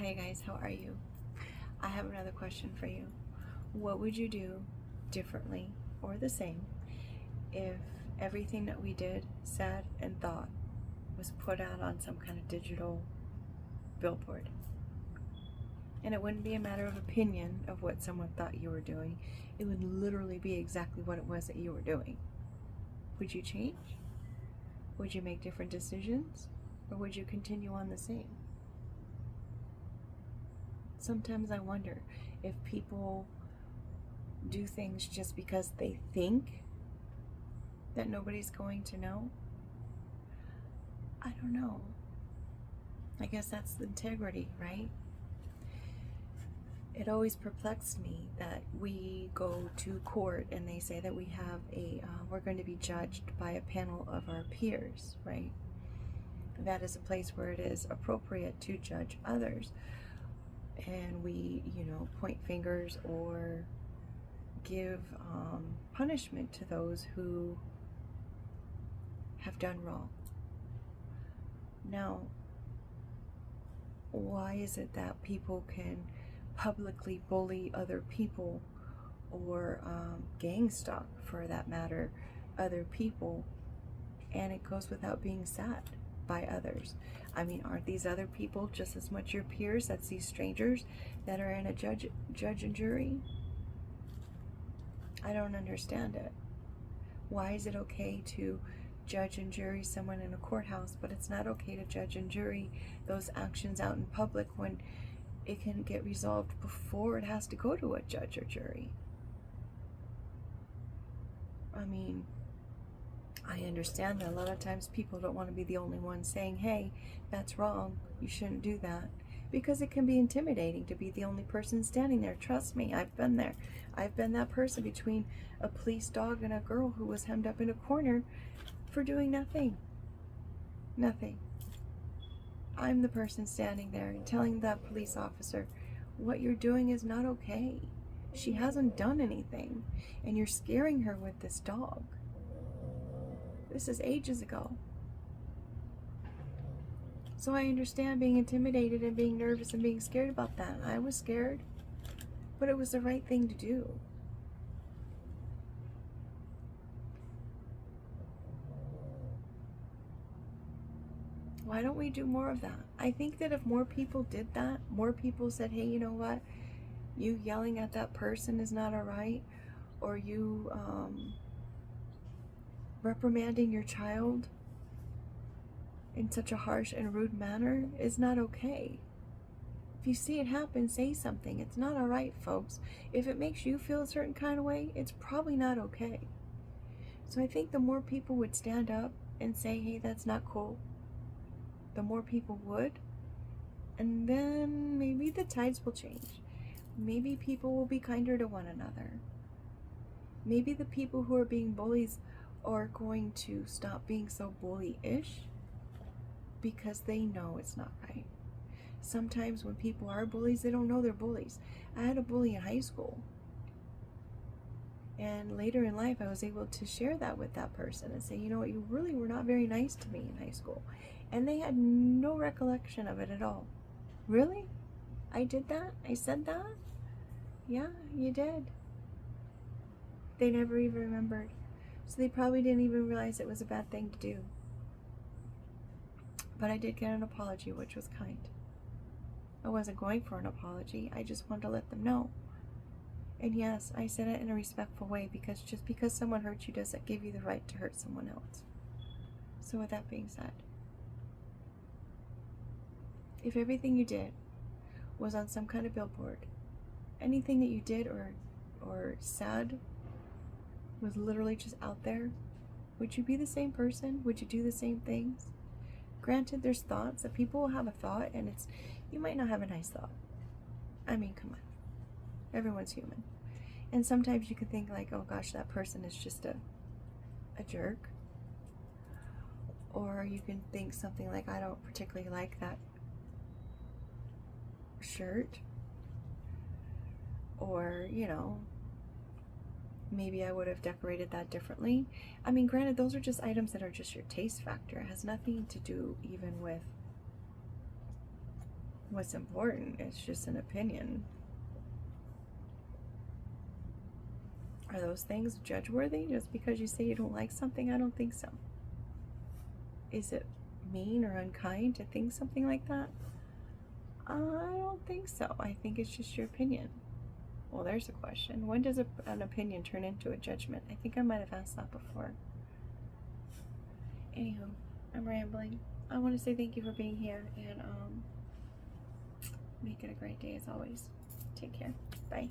Hi guys, how are you? I have another question for you. What would you do differently or the same if everything that we did, said, and thought was put out on some kind of digital billboard? And it wouldn't be a matter of opinion of what someone thought you were doing. It would literally be exactly what it was that you were doing. Would you change? Would you make different decisions? Or would you continue on the same? Sometimes I wonder if people do things just because they think that nobody's going to know. I don't know. I guess that's the integrity, right? It always perplexed me that we go to court and they say that we have we're going to be judged by a panel of our peers, right? That is a place where it is appropriate to judge others. And we, point fingers or give punishment to those who have done wrong. Now, why is it that people can publicly bully other people or gang stalk, for that matter, other people, and it goes without being said by others? I mean, aren't these other people just as much your peers? That's these strangers that are in a judge and jury. I don't understand it. Why is it okay to judge and jury someone in a courthouse, but it's not okay to judge and jury those actions out in public when it can get resolved before it has to go to a judge or jury? I mean, I understand that a lot of times people don't want to be the only one saying, hey, that's wrong, you shouldn't do that, because it can be intimidating to be the only person standing there. Trust me, I've been there. I've been that person between a police dog and a girl who was hemmed up in a corner for doing nothing. Nothing. I'm the person standing there and telling that police officer, what you're doing is not okay. She hasn't done anything, and you're scaring her with this dog. This is ages ago. So I understand being intimidated and being nervous and being scared about that. I was scared, but it was the right thing to do. Why don't we do more of that? I think that if more people did that, more people said, hey, you know what? You yelling at that person is not all right, or you reprimanding your child in such a harsh and rude manner is not okay. If you see it happen, say something. It's not all right, folks. If it makes you feel a certain kind of way, it's probably not okay. So I think the more people would stand up and say, hey, that's not cool, the more people would. And then maybe the tides will change. Maybe people will be kinder to one another. Maybe the people who are being bullies are going to stop being so bully-ish because they know it's not right. Sometimes when people are bullies, they don't know they're bullies. I had a bully in high school. And later in life, I was able to share that with that person and say, you know what, you really were not very nice to me in high school. And they had no recollection of it at all. Really? I did that? I said that? Yeah, you did. They never even remembered. So they probably didn't even realize it was a bad thing to do. But I did get an apology, which was kind. I wasn't going for an apology. I just wanted to let them know. And yes, I said it in a respectful way, because just because someone hurt you doesn't give you the right to hurt someone else. So with that being said, if everything you did was on some kind of billboard, anything that you did or said was literally just out there, would you be the same person? Would you do the same things? Granted, there's thoughts that people will have a thought, and you might not have a nice thought. I mean, come on. Everyone's human. And sometimes you can think like, oh gosh, that person is just a jerk. Or you can think something like, I don't particularly like that shirt. Or, maybe I would have decorated that differently. I mean, granted, those are just items that are just your taste factor. It has nothing to do even with what's important. It's just an opinion. Are those things judge-worthy just because you say you don't like something? I don't think so. Is it mean or unkind to think something like that? I don't think so. I think it's just your opinion. Well, there's a question. When does an opinion turn into a judgment? I think I might have asked that before. Anywho, I'm rambling. I want to say thank you for being here, and make it a great day as always. Take care. Bye.